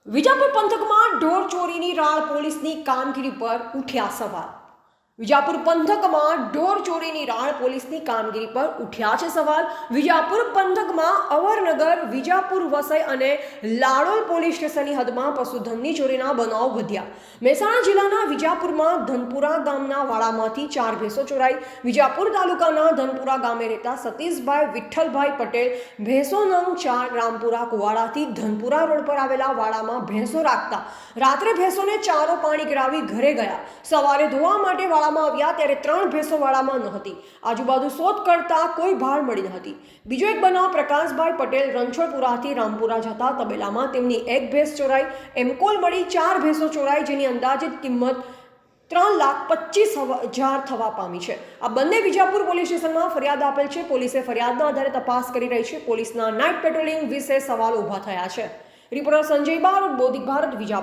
વિજાપુર પંથકમાં ઢોર ચોરીની રાળ પોલીસની કામગીરી પર ઉઠ્યા સવાલ। વિજાપુર પંથકમાં ઢોર ચોરીની રાળ પોલીસની કામગીરી પર ઉઠ્યા છે સવાલ। વિજાપુર પંથકમાં અવરનગર, વિજાપુર, વસઈ અને લાડોલ પોલીસ સ્ટેશનની હદમાં પશુધનની ચોરીના બનાવ વધ્યા। મહેસાણા જિલ્લાના વિજાપુરમાં ધનપુરા ગામના વાડામાંથી 4 ભેંસો ચોરાઈ। વિજાપુર તાલુકાના ધનપુરા ગામે રહેતા સતીશભાઈ વિઠ્ઠલભાઈ પટેલ ભેંસો નંગ 4 રામપુરા કુવાડાથી ધનપુરા રોડ પર આવેલા વાડામાં ભેંસો રાખતા રાત્રે ભેંસોને ચારો પાણી કરાવી ઘરે ગયા। સવારે ધોવા માટે વાડામાં આવ્યા ત્યારે 3 ભેંસો વાડામાં ન હતી। આજુબાજુ શોધ કરતા કોઈ ભાળ મળી ન હતી। બીજો એક બનાવ પ્રકાશભાઈ પટેલ રણછોડપુરાથી રામપુરા જતા તબેલામાં તેમની એક ભેંસ ચોરાઈ। એમ કુલ મળી 4 ભેંસો ચોરાઈ, જેની અંદાજિત કિંમત 3,25,000 થવા પામી છે। આ બંને વિજાપુર પોલીસ સ્ટેશનમાં ફરિયાદ આપેલ છે। પોલીસે ફરિયાદના આધારે તપાસ કરી રહી છે। પોલીસના નાઇટ પેટ્રોલિંગ વિશે સવાલ ઊભા થયા છે। રિપોર્ટર સંજય બારોટ, બોધિક ભારત, વિજાપુર।